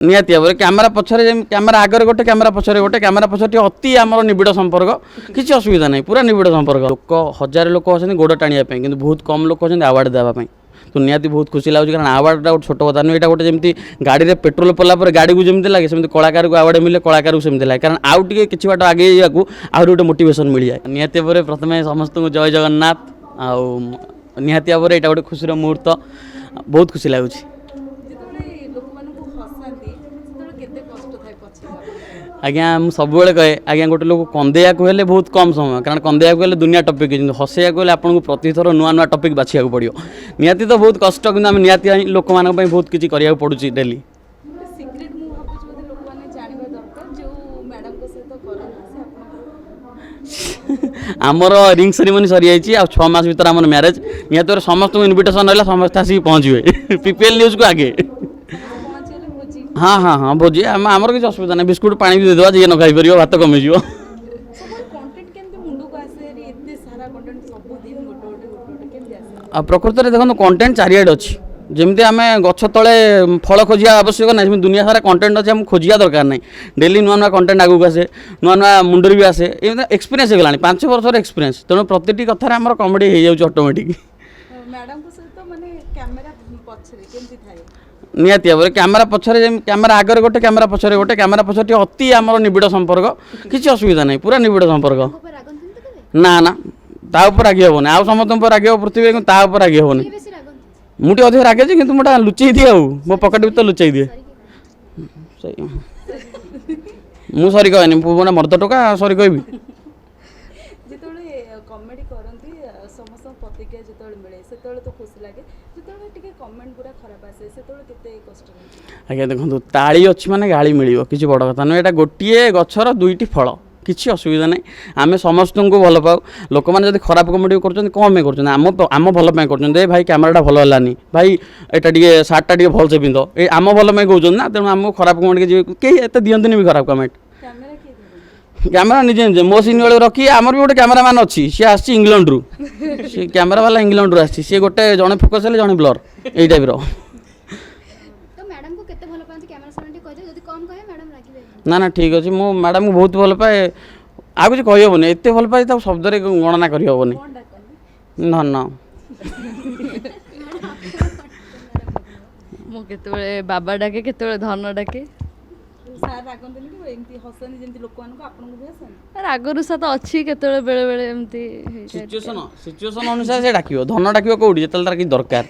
निहाती भाव camera पछरे camera आगे गोटे कैमेरा पछरे गोटे कैमेरा पछरे अति आमर निबिड़ संपर्क किसी असुविधा नहीं पूरा निबिड़ संपर्क लोक हजार लोक अच्छे गोड़ टाणिया कि बहुत कम लोक अच्छे आवार्ड देवाई तो निहाती बहुत खुशी लगुच कारण आवार्डटा गोटे छोट कथा नुह गोटे जमी गाड़ी में पेट्रोल पड़ा गाड़ी को जमी लगे सेमती कलाकार को आवार्ड मिले कलाकार को सेमती लगे कारण आउ टे कि बाट आगे जावाक आहरी गोटे मोटिवेशन मिल जाए निहाती भाव प्रथम समस्त को जय जगन्नाथ आउ निहाती भाव यहाँ गोटे खुशी मुहूर्त बहुत खुशी लगुच आज्ञा मुझे सब कहे आज्ञा गोटे लोग कंदेया को हेले बहुत कम समय कारण कंदेया को हेले दुनिया टपिक हसैया को आपको प्रति थर नुआ नुआ टपिक बाछिया पड़ो निहाती तो बहुत कष्ट कि आम निहाती लोक मान बहुत किसी करा पड़ुची डेली आमर रिंग सेरेमनी सरी जाइए आ 6 मास भर आम मैरेज निहाती समस्त इनविटेशन रहा समस्त आसिक पहुँचे पीपीएल न्यूज को आगे हाँ हाँ हाँ भोजी आमर किसी असुविधा नहीं बिस्कुट पानी भी देदेवा जी न खाई पार भात कमिज प्रकृत में देखो कंटेंट चारिआडे अच्छी जमी आम गछ तले फल खोजा आवश्यक ना दुनिया सारा कंटेंट अच्छे आम खोजा दरकार नहीं डेली नुआ नुआ कंटेंट आगू आसे नुआ नुआ मुंडर भी आसे एक्सपीरियंस होगा 5 वर्षर एक्सपीरियंस तेणु प्रति कथार आम कमेडी हो जाए ऑटोमेटिक निहाती भाव कैमेरा पछरे कैमेरा आगे गोटे कैमेरा पछरे अति आमर निबिड़ संपर्क किसी असुविधा नहीं पूरा निबिड़ संपर्क ना ना ता ऊपर रागी हेनी आउ समस्त रागे पृथ्वी रागी हेनी मुझे अधिक रागे कि मुझे लुचई दिए मो पकेट भी तो लुचई दिए मुझे सरी कहनी मैंने मर्द टोका सरी कहबी आज्ञा देखो ताली अच्छी माने गाड़ी मिल किसी बड़ कथा नुह यहाँ गोटे गचर 2टी फल किसी असुविधा नहीं आम समस्त को भल पाऊ लोक मैंने खराब कमेडी कर आम भल कर भाई कैमेराटा भल है भाई ये सार्टा टे भल से पिंध ये आम भल कहते ना तेणु आम खराब कमेडी कहीं दिखती भी खराब कमेंट कैमेरा निजे निजे मो सीन वाले रखी आमर भी गोटे कैमेरामैन अच्छी सी आसी इंग्लैंड रु सी कैमेरा वाला इंग्लैंड रु आसी सी गोटे जड़े फोकस है जड़े ब्लर यही टाइप ना ना ठीक अच्छे मो मैडम को बहुत भल पाए आ कुछ कहीहबन एत भल पाए तो शब्द गणना करहबन धन मुझे बाबा डाके केते धन डाके रागरुषा तो अच्छी केते बेले बेले एमती सिचुएशन अनुसार से डाक धन डाक कौटी जो तार कि दरकार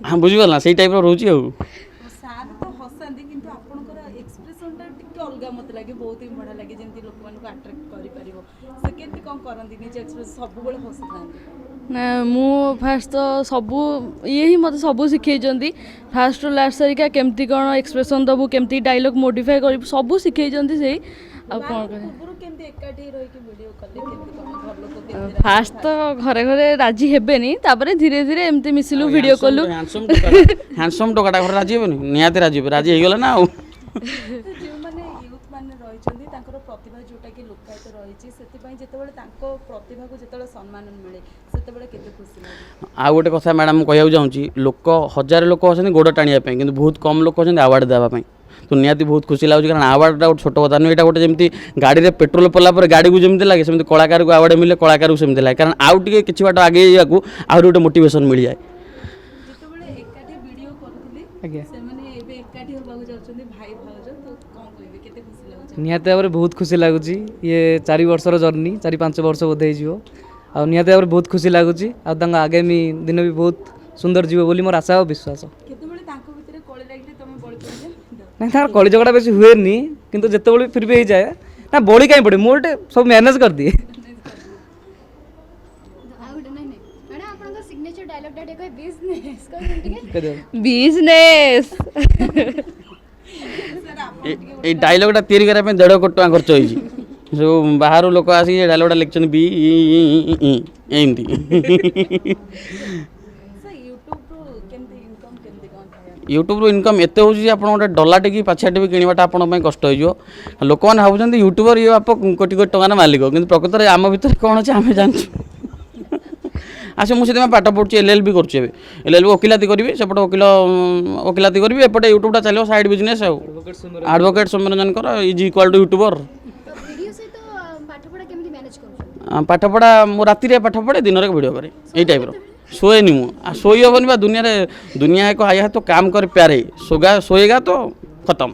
हाँ बुझीगला से टाइप रोचे अलग मत लगे बहुत ही बढ़िया लगे जमी लोक अट्राक्ट कर ना मु फास्ट तो सबू ये ही मत सबू शिखे फास्ट टू लास्ट सरिका केमती कौन एक्सप्रेशन दबू केमती डायलॉग मॉडिफाई कर सबू शिखे से फास्ट तो घरे घरे राजी हेबेनी तापर धीरे धीरे एमती मिसिलु वीडियो कलु हैंडसम टोकाटा घर राजी हेबेनी निहाती राजी हेगला ना प्रतिभा जोटा कि लुकायित रही प्रतिभा को जो सम्मान मिले से खुशी लगे आ गोटे कथा मैडम कहूँ चाहूँगी लोक हजार लोक अच्छे गोड़ टाणिया कि बहुत कम लोक अच्छे आवार्ड देवाई तो निहाती बहुत खुशी लगुच कारण आवार्डटा गोटे छोट कथा नुह यहाँ गोटे जमी गाड़ी में पेट्रोल पड़ा गाड़ी को जमी लगे सेमती कलाकार को आवार्ड मिले कलाकार को सेमती लगे कारण आउ टे कि बाट आगे जावाक आहरी गोटे मोटिवेशन मिल जाए निहाती भाव बहुत खुशी लगुच ये 4 वर्षर जर्नी 4-5 वर्ष बोधे हो निहाती भाव बहुत खुशी लगुच आगामी दिन भी बहुत सुंदर जीव बोली मोर आशा और विश्वास ना कली झगड़ा बेसी हुए किंतु जिते फिर भी हो जाए ना बड़ी कहीं पड़े मुझे सब मैनेज कर दिए बिजनेस ये डायलॉगटा तैयारी करने 1.5 कोटी टका खर्च होती जो बाहर लोक आसिक डायलॉगटा लिखते बी एमती यूट्यूब इनकम एत हो गोटे डलाटे कि पाछियाटे भी किणवाटा आपंप कष्ट हो लोक मैंने भावुं यूट्यूबर ये आप कोटी कोटी टकार मालिक कि प्रकृत में आम भर कौन अच्छे आम जानूँ ଆସେ ମୁଁ ସେଥିପାଇଁ ପାଠ ପଢ଼ୁଛି LLB କରୁଛି ଏବେ LLB ଓକିଲାତି କରିବି ସେପଟେ ଓକିଲାତି କରିବି ଏପଟେ ୟୁଟ୍ୟୁବଟା ଚାଲିବ ସାଇଡ୍ ବିଜନେସ୍ ଆଉ ଆଡ଼ଭୋକେଟ୍ ସୌମ୍ୟରଞ୍ଜନଙ୍କର ଇଜ୍ ଇକ୍ୱାଲ୍ ଟୁ ୟୁଟ୍ୟୁବର ଭିଡ଼ିଓ ସହିତ ପାଠପଢ଼ା କେମିତି ମ୍ୟାନେଜ୍ କରୁଛନ୍ତି? ପାଠପଢ଼ା ମୁଁ ରାତିରେ ପାଠ ପଢ଼େ ଦିନରେ ଭିଡ଼ିଓ କରେ ଏଇ ଟାଇପ୍ର ଶୋଏନି ମୁଁ ଆଉ ଶୋଇ ହେବନି ବା ଦୁନିଆ ଏକ ଆୟା ତ କାମ କରି ପ୍ୟାରେ सोएगा तो खत्म।